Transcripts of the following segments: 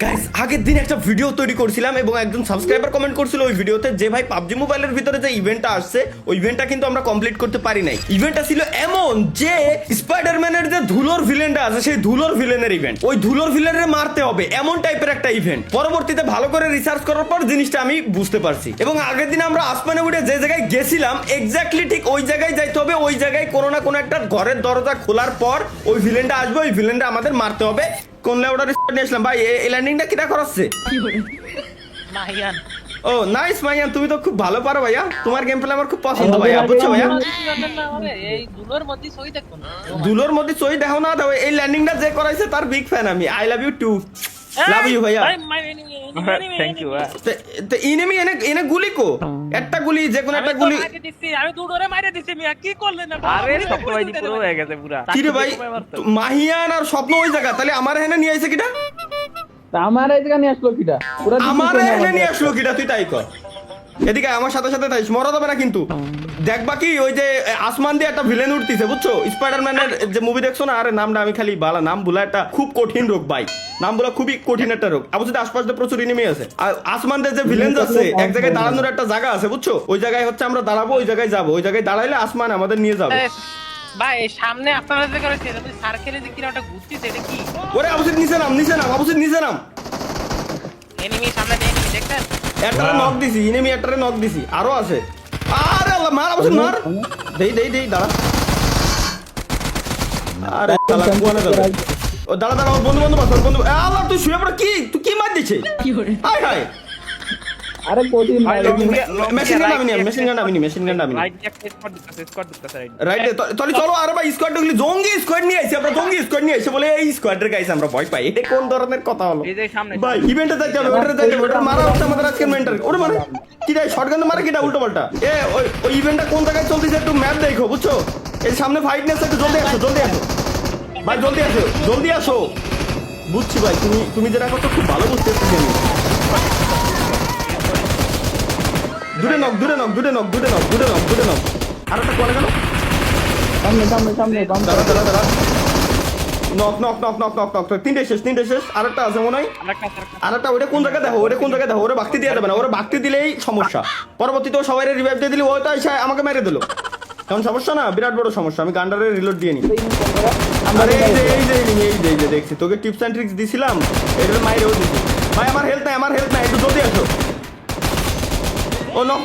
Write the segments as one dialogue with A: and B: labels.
A: Guys আগের দিন একটা ভিডিও তৈরি করছিলাম এবং একজন সাবস্ক্রাইবার কমেন্ট করছিল ওই ভিডিওতে যে ভাই পাবজি মোবাইলের ভিতরে যে ইভেন্টটা আসছে ওই ইভেন্টটা কিন্তু আমরা কমপ্লিট করতে পারি নাই। ইভেন্টটা ছিল এমন যে স্পাইডারম্যানের যে ধুলোর ভিলেনটা আছে সেই ধুলোর ভিলেনের ইভেন্ট, ওই ধুলোর ভিলেনের মারতে হবে এমন টাইপের একটা ইভেন্ট। পরবর্তীতে ভালো করে রিসার্চ করার পর জিনিসটা আমি বুঝতে পারছি এবং আগের দিন আমরা আসমানে উঠে যে জায়গায় গেছিলাম এক্স্যাক্টলি ঠিক ওই জায়গায় যাইতে হবে। ওই জায়গায় কোনো না কোনো একটা ঘরের দরজা খোলার পর ওই ভিলেনটা আসবে, ওই ভিলেনটা আমাদের মারতে হবে। কোন লেভেলের স্পট নিয়ে আসলাম ভাই? এই ল্যান্ডিংটা কিটা করাচ্ছে?
B: মাহিয়ান
A: ও নাইস মাইয়ান, তুমি তো খুব ভালো পারো ভাইয়া, তোমার গেম প্লে আমার খুব পছন্দ ভাইয়া, বুঝছো ভাইয়া?
B: এই দুলোর মধ্যে সই দেখো না,
A: দুলোর মধ্যে চই দেখো না দাও, এই ল্যান্ডিংটা যে করাইছে তার বিগ ফ্যান আমি। I love you too, love you ভাইয়া।
B: Thank you.
A: তো ইনেমি এনে গুলি কো, একটা গুলি যে কোনো একটা গুলি।
B: আমি দুটোরে মাইরে দিছি মিয়া, কি করলেন না?
C: আরে সপ্তমাইদি পুরো হয়ে গেছে পুরা।
A: কি রে ভাই মাহিয়ান আর স্বপ্ন ওই জায়গা, তাহলে আমার এখানে নিয়ে আইছে কিটা?
D: আমার এই জায়গা নিয়ে আসলো কিটা? পুরো
A: আমার এখানে নিয়ে আসলো কিটা? তুই তাই কর, এদিকে আমার সাথে সাথে তাই মরা যাবে না কিন্তু। দেখবা কি ওই যে আসমান দিয়ে একটা ভিলেন উঠতিছে বুঝছো, স্পাইডারম্যানের যে মুভি দেখছো না? আরে নামটা আমি খালি বালা নাম ভুলা, একটা খুব কঠিন রোগ ভাই, নাম বলা খুবই কঠিন একটা রোগ। আবশ্যক আশপাশে প্রচুর এনিমি আছে। আর আসমান দিয়ে যে ভিলেন আছে এক জায়গায় দাঁড়ানোর একটা জায়গা আছে বুঝছো, ওই জায়গায় হচ্ছে আমরা দাঁড়াবো, ওই জায়গায় যাবো, ওই জায়গায় দাঁড়াইলে আসমান আমাদের নিয়ে যাবে।
B: ভাই সামনে আপনারা যে করেছে তুমি সার্কেলে যে কিনা ওটা ঘুরতেছে, এটা কি?
A: ওরে আবশ্যক নিচে নাম, নিচে নাম, আবশ্যক নিচে নাম।
B: এনিমি সামনে এনিমি দেখছেন?
A: একটারে নক দিছি, ইনেমি একটারে নক দিছি, আরো আছে। আরে আল্লাহ মার আবশ্যক মার, দেই দাঁড়া। আরে শালা কোনে যাবে? ও দাঁড়া দাঁড়া, ওর বন্ধু বাস, ওর বন্ধু। আল্লাহ তুই শুয়ে পড়ে কি, তুই কি মার দিছে? হাই হাই,
D: আরে কোটি
A: machine gun নামিনি, machine gun নামিনি।
C: Right একটা স্কোয়াড দিতেছে রাইট।
A: রাইট তাহলে চলো। আরে ভাই স্কোয়াড ঢুকলি, জঙ্গি স্কোয়াড নিয়ে আইছি আমরা, জঙ্গি স্কোয়াড নিয়ে আইছে বলে এই স্কোয়াডের গাইস আমরা ভয় পাই। এটা কোন ধরনের কথা হলো
C: এই যে সামনে
A: ভাই? ইভেন্টে যাইতে হবে, ওটারে যাইতে হবে, ওটা মারা হচ্ছে আমাদের আজকের মেন্টার। ওরে মানে কি রে শটগান মারে কিটা উল্টো পাল্টা? ওই ইভেন্টটা কোন জায়গায় চলতেছে একটু ম্যাপ দেখো বুঝছো। এই সামনে ফাইট নেছে, একটু জলদি আসো ভাই, জলদি আসো। বুঝছি ভাই, তুমি যেটা করছো খুব ভালো বুঝতে পারছি আমি। দূরে নক। আর একটা কোয়ারে গেল।
D: সামনে
A: দাঁড়া। নক। তিনটে শেষ। আরেকটা আছে মনে হয়। আরেকটা ওটা কোন জায়গায় দেখো, ওরে বাক্তি দিয়ে দেবে না, ওরে বাক্তি দিলেই সমস্যা। পরবর্তীতে সবাই রিভাইভ দিয়ে দিলি, ওই তো এসে আমাকে মেরে দিল। কারণ সমস্যা না, বিরাট বড় সমস্যা। আমি গান্ডারে রিলোড দিয়ে নি। আরে এই যে দেখছি তোকে টিপস এন্ড ট্রিক্স দিছিলাম, এটার মাইরেও দিছি ভাই। আমার হেলথ নাই, একটু জলদি আসো। ও নক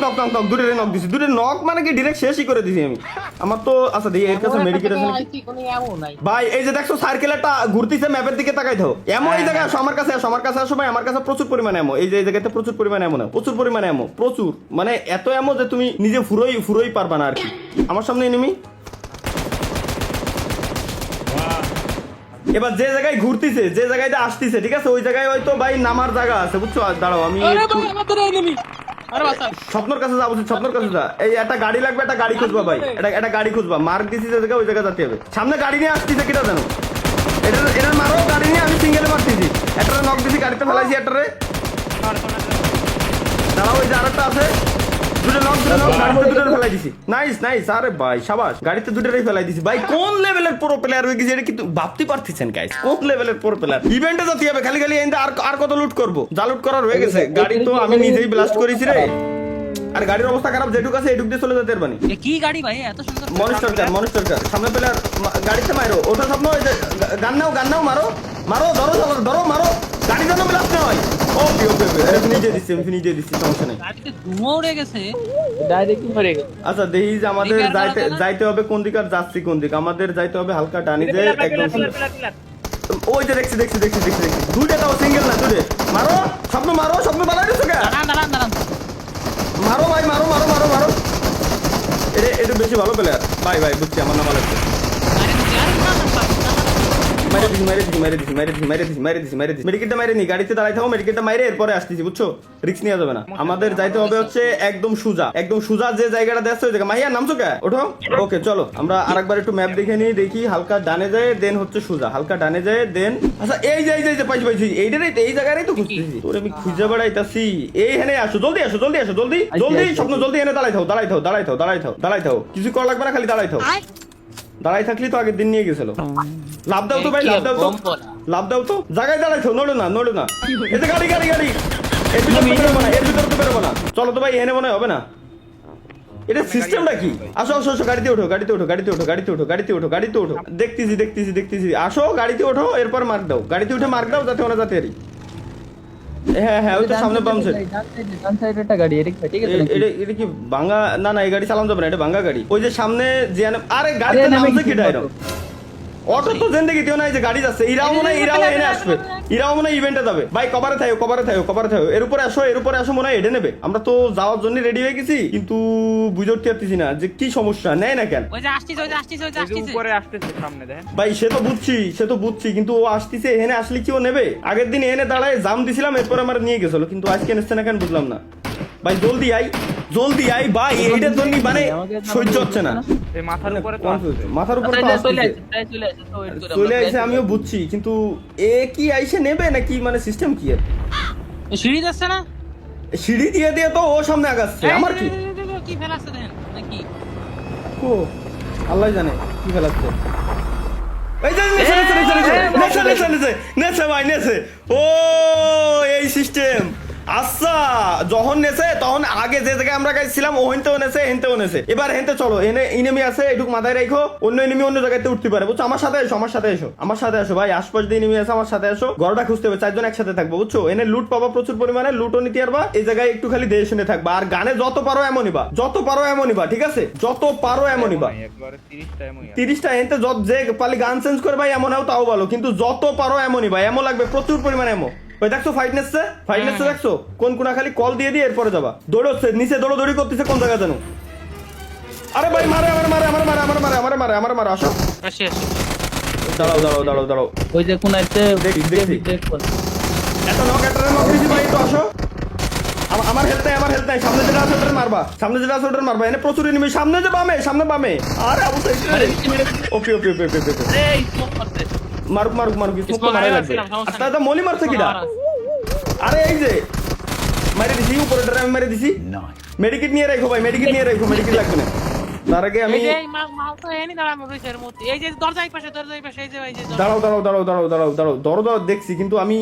A: দূরে নক দিছি, দূরে নক মানে কি ডিরেক্ট শেষই করে দিছি আমি। আমার তো আচ্ছা দেখি এর কাছে মেডিকেটেশন ভাই। এই যে দেখছো সার্কেলটা ঘুরতিছে, ম্যাপের দিকে তাকাই দাও। এমন এই জায়গায় আসো, আমার কাছে আসো ভাই। আমার কাছে প্রচুর পরিমাণে এমো, এই যে এই জায়গাতে প্রচুর পরিমাণে এমো, প্রচুর মানে এত এমো যে তুমি নিজে ফুরোই পারবা না আর কি। আমার সামনে এনিমি। এবার যে জায়গায় ঘুরতিছে, যে জায়গায় আসতিছে, ঠিক আছে ওই জায়গায় হয়তো ভাই নামার জায়গা আছে বুঝছো। দাঁড়াও আমি স্বপ্নর কাছে যা, স্বপ্নর কাছে যা। এই একটা গাড়ি লাগবে, একটা গাড়ি খুঁজবা ভাই, একটা গাড়ি খুঁজবা। মার্ক দিছি যে জায়গা, ওই জায়গা যেতে হবে। সামনে গাড়ি নিয়ে আসতিছে কিটা জানো? এটা মারো, গাড়ি নিয়ে আমি সিঙ্গেলে মারতেছি। একটা নক দিছি, গাড়িতে ফেলাইছি একটারে। দাঁড়াও, ওই যে আরেকটা আছে, দুটো নক গাড়িতে দুটো ফেলাই দিছি। নাইস। আরে ভাই সাবাস, গাড়িতে দুটোই ফেলাই দিছি ভাই। কোন লেভেলের প্রো প্লেয়ার হয়ে গেছে এটা কিন্তু ভাবতে পারতেছেন গাইস, কোন লেভেলের প্রো প্লেয়ার। ইভেন্টে যেতে হবে খালি আর কত লুট করবো, যা লুট করার হয়ে গেছে। গাড়ি তো আমি নিজেই ব্লাস্ট করেছি রে। আর গাড়ির অবস্থা খারাপ, যেটুক আছে এটুক দিয়ে চলে যেতে পারবানি।
B: কি গাড়ি ভাই এত সুন্দর?
A: মনিস্টার কার সামনে প্লেয়ার গাড়িতে মারো। ওটা স্বপ্ন, ওই যে গান নাও মারো, ধরো মারো। গাড়ি যেন ব্লাস্ট না হয়। ওকে নিজে দিচ্ছি, সমস্যা নেই।
B: গাড়িতে ধোঁয়া উড়ে গেছে
D: ডাইরেক্ট মরে গেল।
A: আচ্ছা দেখি যে আমাদের যাইতে হবে কোন দিকে, আর যাচ্ছি কোন দিকে। আমাদের যাইতে হবে হালকা ডানি যে একদম। ওই যে দেখছি দুইটা তাও সিঙ্গেল না, দুটো মারো। স্বপ্ন বানাই দিছো কে?
B: দাঁড়ান
A: মারো ভাই, মারো। এটা বেশি ভালো প্লেয়ার ভাই বুঝছি, আমার নাম লাগছে। মেডিকেটটা মাইরে নি, গাড়িতে দাঁড়াই থাকো, মেডিকেটটা মাইরে এরপরে আসতেছি বুঝছো। রিস্ক নেওয়া যাবে না। আমাদের যাইতে হবে হচ্ছে একদম সুজা যে জায়গাটা দেখছো ওই জায়গা। মাহিয়া নামছো কে? ওঠো। ওকে চলো আমরা আরেকবার একটু ম্যাপ দেখে নিই, দেখি হালকা ডানে যায় দেন হচ্ছে সুজা, হালকা ডানে যায় দেন। আচ্ছা এই যে পাইছি এই জায়গায় তো খুঁজতেছি, তোর আমি খুঁজে বেড়াইতাছি। এইখানে আসো, জলদি স্বপ্ন, জলদি এনে দাঁড়াই থাও। কিছু করা লাগবে না, খালি দাঁড়াই থাকলি তো আগের দিন নিয়ে গেছিল। লাভ দাও তো ভাই, লাভ দাও তো। লাভ দাও তো, জায়গায় দাঁড়াইছো, নড়ো না নড়ো না। এই যে গাড়ি গাড়ি গাড়ি, এর ভিতর তো বেরোবো না, এর ভিতর তো বেরোবো না। চলো তো ভাই, এনে মনে হয় হবে না। এটা সিস্টেমটা কি? আসো আসো আসো, গাড়িতে ওঠো গাড়িতে ওঠো গাড়িতে ওঠো গাড়িতে ওঠো গাড়িতে ওঠো গাড়িতে ওঠো। দেখতেছি দেখতেছি দেখতেছি, আসো গাড়িতে ওঠো, এরপর মার্ক দাও, গাড়িতে উঠে মার্ক দাও যাতে ওরা যাতে। হ্যাঁ হ্যাঁ, ওই তো সামনে বাম সাইড।
D: ডান সাইডে একটা গাড়ি, এটা ঠিক আছে নাকি?
A: এটা কি ভাঙা? না না, এই গাড়ি চালানো যাবে না, এটা ভাঙা গাড়ি। ওই যে সামনে যে আরে গাড়িতে নামছে কি ডাইরো? অটো তো জিন্দেগি দিও না, এই যে গাড়ি যাচ্ছে, ইরাও মনে হয় ইরাও এনে আসবে, ইরাও মনে হয় ইভেন্টে যাবে। ভাই কভারে থাকো কভারে থাকো কভারে থাকো, এর উপরে আসো এর উপরে আসো, মনে হয় এটা নেবে। আমরা তো যাওয়ার জন্য রেডি হয়ে গেছি, কিন্তু বুঝে উঠতে পারতেছি না যে কি সমস্যা, নেয় না কেন।
B: ওই যে আসছিস ওই যে আসছিস ওই যে
C: এই যে
B: আসছিস
C: উপরে আসতেছে সামনে দেখেন।
A: ভাই সে তো বুঝছি কিন্তু ও আসতেছে, এখানে আসলে কি ও নেবে? আগের দিন এনে দাঁড়ায় জাম দিছিলাম, এরপর আমার নিয়ে গেছিল, কিন্তু আজকে নিচ্ছে না কেন বুঝলাম না। ভাই জলদি আই ভাই, এইটার জন্য মানে সহ্য হচ্ছে না।
C: এই মাথার উপরে তো আসছে।
A: মাথার উপরে তো আসছে, চলে আসছে, আমিও বুঝছি, কিন্তু এ কি আইসে নেবে নাকি, মানে সিস্টেম কি এর?
B: সিঁড়ি যাচ্ছে না,
A: সিঁড়ি দিয়ে দিয়ে তো ও সামনে আগাচ্ছে, আমার কি
B: কি ফেলাচ্ছে দেখেন নাকি?
A: ও আল্লাহ জানে কি ফেলাচ্ছে। এই যে নেছে ভাই নেছে, ও এই সিস্টেম। আচ্ছা, যখন নেছে তখন আগে যে জায়গায় আমরা গাইছিলাম ওহেনতেও নেছে হেনতেও নেছে। এবার হেনতে চলো, এনে ইনেমি আছে এটুক মাথায় রাখো, অন্য এনিমি অন্য জায়গাতে উঠতে পারে, বুঝছো? আমার সাথে এসো আমার সাথে এসো আমার সাথে এসো ভাই, আশপাশ দিয়ে এনিমি আছে, আমার সাথে এসো। ঘরটা খুঁজতে হবে, 4 জন একসাথে থাকবো, বুঝছো? এনে লুট পাবা প্রচুর পরিমাণে, লুটও নিতে পারবা। এই জায়গায় একটু খালি দেহে শুনে থাকবা, আর গানে যত পারো এমনই বা, যত পারো এমনই বা, ঠিক আছে? যত পারো এমনই বা।
C: একবারে 30টা এমনই আছে।
A: 30টা এনতে যে পালি গান চেঞ্জ করে ভাই, এমন তাও ভালো, কিন্তু যত পারো এমনই ভাই, এমন লাগবে প্রচুর পরিমাণে এমন। ওই দেখছো ফাইটনেসে দেখছো কোন কোনা, খালি কল দিয়ে দিয়ে এরপরে যাবা। দৌড়চ্ছে নিচে, দৌড়ি করতেছে কোন জায়গা জানো? আরে ভাই মারে আসো।
B: আসি আসি
A: দাঁড়াও
D: ওই যে কোন একটা
A: দেখি। এত নক দিছি ভাই, একটু আসো। আমার হেলথ নাই, সামনে যেটা আছে ওটার মারবা, এনে প্রচুর এনিমি, সামনে যে সামনে বামে। আরে আবু সাইড, ওপি
B: এই স্মোক করতে
A: মারুক স্মোক তো মারা লাগবে। আচ্ছা এটা মলি মারছে কিডা? আরে এই যে মারি দিছি, উপরে ড্রাইভ আমি মারি দিছি। মেডিকেট নিয়ে রাখো ভাই, মেডিকেট লাগবে না। তার আগে আমি
B: এই যে মাল তো এনি দাঁড়ানো রয়েছে এর মধ্যে, এই যে দরজায় পাশে এই যে
A: দাঁড়াও দেখছি, কিন্তু আমি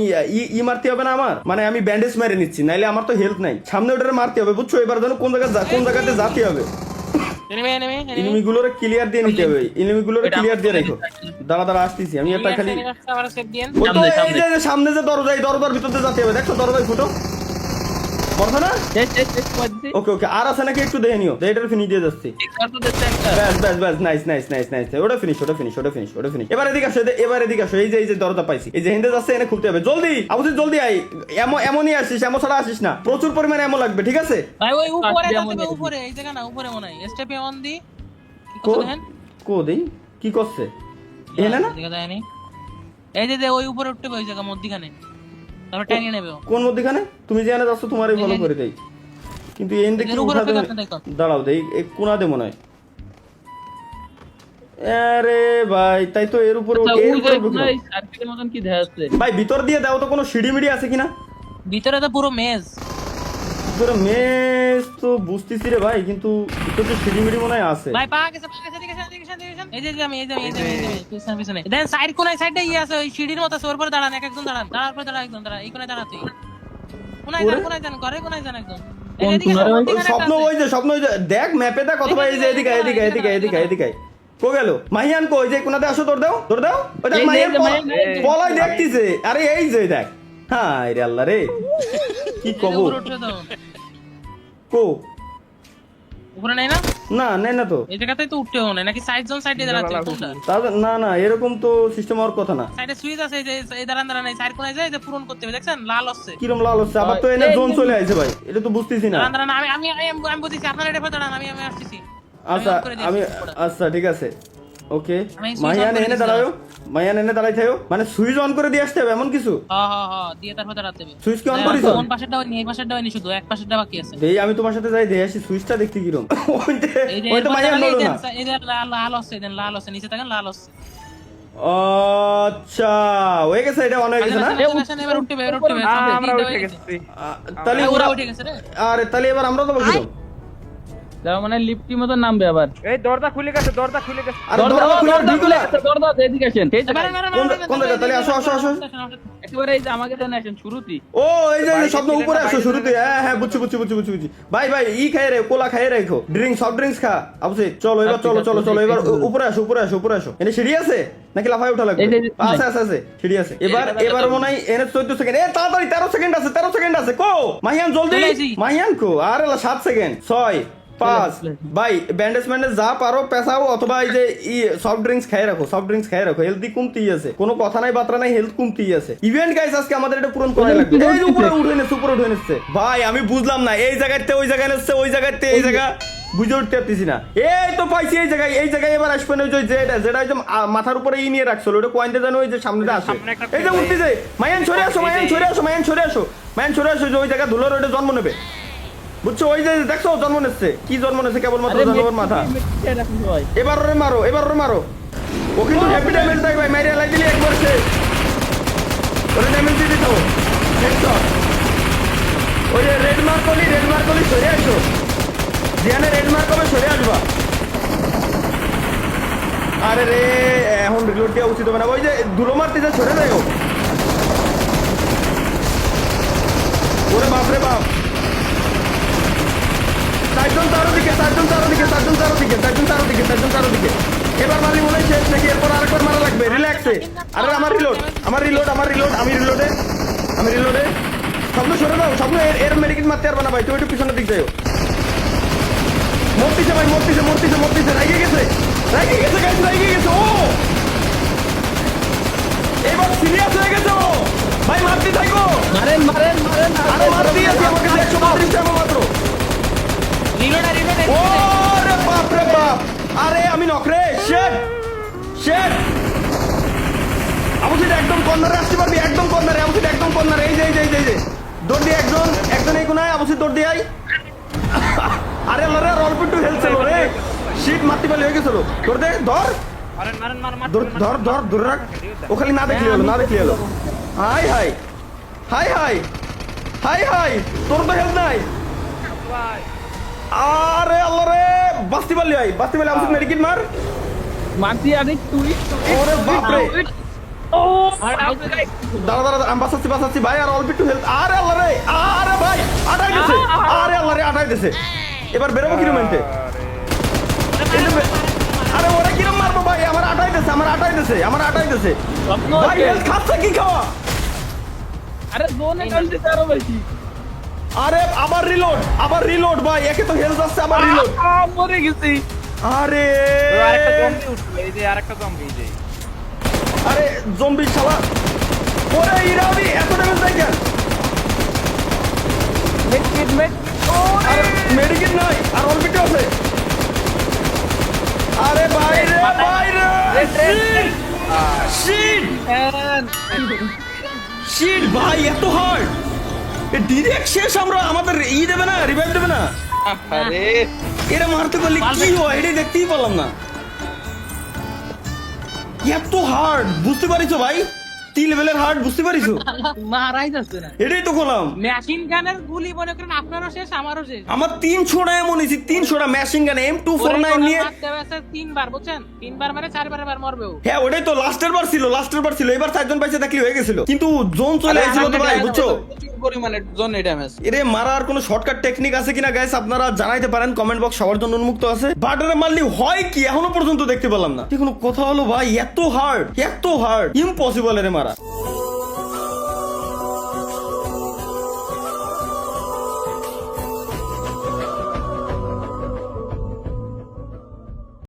A: ই মারতে হবে না আমার, মানে আমি ব্যান্ডেজ মেরে নিচ্ছি, নাইলে আমার তো হেলথ নাই। সামনে ওটারে মারতে হবে, বুঝছো? এবার যেন কোন জায়গাতে যেতে হবে, এনিমি গুলোরে ক্লিয়ার দিয়ে নিতে হবে, এনিমি গুলোরে ক্লিয়ার দিয়ে রাখো। দাঁড়া আসতেছি আমি, এটা খালি
B: আমার সেভ দেন।
A: ও তো এই যে সামনে যে দরজার ভিতর দিয়ে যেতে হবে, দেখছো দরজায় ফুটো বর্ষা না? ওকে আর আছে নাকি একটু দেখে নিও, এটার ফিনিশ দিয়ে যাচ্ছি। ব্যাস নাইস, ওটা ফিনিশ। এবার এদিকে আসো, এই যে দরজা পাইছি, এই যে হিন্দে যাচ্ছে, এনে খুলতে হবে। জলদি আবুসি জলদি আই, এমনই আসিস, এমন ছাড়া আসিস না, প্রচুর পরিমাণে এমন লাগবে, ঠিক আছে?
B: ভাই ওই উপরে এই জায়গা না, উপরে মনে হয় স্টেপে অন দি
A: কো দেই কি করছে এনে না?
B: এই যে ওই উপরে উঠতে ওই জায়গা মধ্যখানে, তারপর টাইনে নেবে।
A: কোন মধ্যখানে? তুমি যে এনে যাচ্ছ তোমারই ফলো করে দেই, কিন্তু এন দেখি উঠা দেবে। দাঁড়াও দেই, এক কোনা দে মনে হয়। আরে ভাই তাই তো, এর উপরে
D: সার্কিটের মতন কি দেখাচ্ছে
A: ভাই, ভিতর দিয়ে দাও তো, কোনো সিঁড়ি মিড়ি আছে কিনা?
B: ভিতরে তো পুরো মেজ
A: তো বুঝতেছি রে ভাই, কিন্তু ভিতরে তো সিঁড়ি মিড়ি মনে হয় আছে।
B: ভাই পা গেছে এই যে আমি পিছনে দেন সাইড কোনায় সাইডটা আছে, ওই সিঁড়ির মতো আছে, ওর পরে দাঁড়ান, একজন দাঁড়ান, দাঁড়ার পরে একজন দাঁড়ান, এই কোনায় দাঁড়াতে কোনায় যান ঘরে কোনায় যান একদম।
A: স্বপ্ন ওই যে দেখ ম্যাপে দেখ অথবা এই যে এদিকে কো গেল মাহিয়ান, কো ওই যে কোনাতে আসো, দৌড় দাও ওই দেখ মাহিয়ান পলাই দেখতিছে। আরে এই যে দেখ, হ্যাঁ রে আল্লাহ রে, কি কব কো
B: উপরে নাই
A: না তো,
B: এই জায়গাতেই তো উঠতে হবে নাকি সাইড জোন সাইডে দাঁড়াতে কোনটা?
A: না এরকম তো সিস্টেম হওয়ার কথা না।
B: সাইডে সুইচ আছে, এই যে এই দাঁড়ান এই সাইড কোনায় যায়, এই যে পূরণ করতে হবে, দেখছেন লাল হচ্ছে।
A: কিরম লাল হচ্ছে? আবার তো এনে জোন চলে আইছে ভাই, এটা তো বুঝতেছি না।
B: দাঁড়ান আমি বুঝিছি, আপনারা এটা দাঁড়ান, আমি আসতেছি।
A: আচ্ছা ঠিক আছে, ওকে। মাহিয়ান এনে দাঁড়াই থাকো, মানে সুইচ অন করে দিয়ে আসতে হবে এমন কিছু?
B: হ্যাঁ দিয়ে তারপর দাঁড়াতে হবে।
A: সুইচ কি অন করিছো?
B: কোন পাশেরটা হয়নি, এই পাশেরটা হয়নি, শুধু এক পাশেরটা বাকি আছে।
A: দেই আমি তোমার সাথে যাই, দেখি আসি সুইচটা দেখতে কিরম। ওই তো মাহিয়ান বলো না,
B: এই যে লাল হচ্ছে নিচে থাকেন, লাল হচ্ছে।
A: আচ্ছা হয়ে গেছে, এটা অন হয়ে গেছে না?
B: এবার উঠতে
C: আমরা উঠে গেছি।
A: তাহলে
B: ওরা উঠে গেছে রে।
A: আরে তাহলে এবার আমরা তো কিরম?
D: যাও মানে লিফটি মতো নামবে আবার
C: এই দরজা খুলে গেছে দরজা খুলে গেছে
A: আরে দরজা খুলে ঢুকলে
D: দরজা এদিকে আসেন এই
B: মারেন, মারেন, মারেন, মারেন,
A: কোন জায়গা? তাহলে আসো, আসো, আসো।
D: একেবারে এই যে আমাকে দেন আসেন শুরুতেই
A: ও এই যে স্বপ্ন উপরে আসো শুরুতে। হ্যাঁ হ্যাঁ বুঝছি বুঝছি বুঝছি বুঝছি বুঝছি। ভাই ভাই ই খাই রে, কোলা খাই রেখো, ড্রিঙ্ক সফট ড্রিঙ্কস খা। অবশ্যই চলো এবার, চলো চলো চলো এবার উপরে আসো, উপরে আসো, উপরে আসো। এনে সিঁড়ি আছে নাকি লাফাই উঠা লাগবে?
D: এই যে,
A: আছে আছে আছে, সিঁড়ি আছে। এবার এবার মনে হয় এনে 14 সেকেন্ড। এ তাড়াতাড়ি 13 সেকেন্ড আছে, 13 সেকেন্ড আছে। কো মাহিয়ান জলদি,
B: চলে আসি।
A: মাহিয়ান কো আরে 7 সেকেন্ড, 6 5। ভাই ব্যান্ডেজ ম্যান্ডেজ যা পারো পেছাও, অথবা এই যে সফট ড্রিঙ্কস খাই রাখো, সফট ড্রিঙ্কস খাই রাখো। হেলদি কমতেই আছে, কোনো কথা নাই বাত্রা নাই, হেলথ কমতেই আছে। ইভেন্ট গাইস আজকে আমাদের এটা পূরণ করা লাগবে। এই যে উপরে উঠে নেছে, উপরে উঠে নেছে। ভাই আমি বুঝলাম না, এই জায়গাতে ওই জায়গায় নেছে, ওই জায়গাতে এই জায়গা বুঝে উঠতে পারতেছি না। এই তো পাইছি এই জায়গায়, এই জায়গায় এবার আসবে না। ওই যে যেটা যেটা ওই যে মাথার উপরে ই নিয়ে রাখছিল, ওটা কয়েনতে জানো ওই যে সামনে আসে।
C: সামনে একটা
A: এই যে উঠতেছে, মায়ান সরে আসো, মায়ান সরে আসো, মায়ান সরে আসো, মায়ান সরে আসো। যে ওই জায়গা ধুলোর ওইটা জন্ম নেবে, বুঝছো? ওই যে দেখছো জন্ম নেছে, কি জন্ম নেছে কেবলমাত্র জানোর মাথা। এবার ওরে মারো, এবার ওরে মারো। ও কিন্তু হ্যাপি ড্যামেজ দেয় ভাই, মাইরে লাই দিলি একবার সে ওরে ড্যামেজ দিয়ে দিত। ওই যে রেড মার্ক করলি সরে আসো। জিয়ানে রেড মার্ক হবে, সরে আসবা। আরে রে এখন রিলোড দেওয়া উচিত হবে না। ওই যে ধুলো মারতেছে, সরে যায়। ওরে বাপরে বাপ, চারজন তারও দিকে, চারজন তারও দিকে, চারজন তারও দিকে, চারজন তারও দিকে, চারজন তারও দিকে। এবার মারলি মনে হয় শেষ নাকি? এরপর আরেকবার মারা লাগবে, রিল্যাক্সে। আরে আমার রিলোড, আমার রিলোড, আমার রিলোড, আমি রিলোডে, আমি রিলোডে। স্বপ্ন সরে দাও, স্বপ্ন এর মেডিকেট মারতে পারবে না ভাই, তুই একটু পিছনের দিক যাও। মরতেছে ভাই, মরতেছে মরতেছে মরতেছে, রাইগে গেছে, রাইগে গেছে গাইস, রাইগে গেছে। ও এবার সিরিয়াস হয়ে গেছে ও ভাই, মারতে থাকো।
D: মারেন মারেন মারেন
A: আরে মারতেই আছে, আমাকে 132 টাকা মাত্র।
B: রিলোড রিলোড
A: ওরে বাপ রে বাপ, আরে আমি নকরে। শেট শেট, আমি সেটা একদম কর্নারে আসতে পারবি, একদম কর্নারে, আমি সেটা একদম কর্নারে। এই যে এই যে এই যে দৌড় দিয়ে একজন, একজন এই কোনায়, আমি দৌড় দিয়ে আই। আরে আল্লাহ রে, অল্প একটু হেলথ ছিল রে, শীত মারতে পারলে হয়ে গেছিল। তোর দে, ধর
C: মারেন মারেন মার মার
A: ধর ধর ধর ধরে রাখ। ও খালি না দেখলি হলো, না দেখলি হলো। High high high high high high, তোর তো হেলথ নাই।
C: ভাই
A: আরে আল্লাহ রে, বাস্তি পারলি ভাই, বাস্তি পারলি। আমি মেডিকেট মার।
D: মারতি আরে তুই
A: ওরে বাপ রে,
D: ও
A: দাঁড়া দাঁড়া, আমি বাঁচাচ্ছি বাঁচাচ্ছি ভাই, আর অল্প একটু হেলথ। আরে আল্লাহ রে, আরে ভাই আটাই গেছে, আরে আল্লাহ রে আটাই গেছে। এবার বেরোবো কিরম মেনতে? আরে ওরা কিরম মারবো ভাই, আমার আটাই দিছে, আমার আটাই দিছে, আমার আটাই দিছে ভাই। হেলথ খাচ্ছে কি খাওয়া?
D: আরে জোনে কালতে আরো বেশি।
A: আরে আবার রিলোড ভাই, একে তো হেলথ আসছে, আবার রিলোড।
D: মরে গেছি।
A: আরে
C: আরেকটা জম্বি উঠলো, এই যে আরেকটা জম্বি, এই যে
A: আরে জম্বি শালা, ওরে ইরাবি এত ড্যামেজ দেয় কেন?
D: মেডিকেট মেড
A: আর মেডিকেট নাই, আর অল্পিটে আছে। আরে বাইরে বাইরে, শিট শিট ভাই, এত হার্ড। ডিরেক্ট শেষ। আমরা আমাদের ই দেবে না, রিভাইভ দেবে না?
C: আরে
A: এরা মারতে পারলে কি হয় এটাই দেখতেই পারলাম না। এত হার্ড, বুঝতে পারিছো ভাই? 3 লেভেলের হার্ড, বুঝতে পারিছো?
B: মারাই যাচ্ছে না।
A: এটাই তো করলাম।
B: মেশিন গানের গুলি মনে করেন আপনারও শেষ, আমারও শেষ।
A: আমার 3 ছোড়া এমন হয়েছে, 3 ছোড়া মেশিন গান M249 নিয়ে।
B: তিনবার বুঝছেন, তিনবার মানে চারবার মরবে ও।
A: হ্যাঁ ওটাই তো লাস্টের বার ছিল, এবার 4জন পাইছে দেখলি হয়ে গেছিল, কিন্তু জোন চলে আসছিল তো ভাই, বুঝছো?
E: পরিমাণে জোনে ড্যামেজ।
A: এরে মারার কোনো শর্টকাট টেকনিক আছে কিনা গাইস আপনারা জানাইতে পারেন, কমেন্ট বক্স সবার জন্য উন্মুক্ত আছে। বাট এরা মারলি হয় কি এখনো পর্যন্ত দেখতে পেলাম না। কোনো কথা হলো ভাই, এত হার্ড ইম্পসিবল এরে মারা।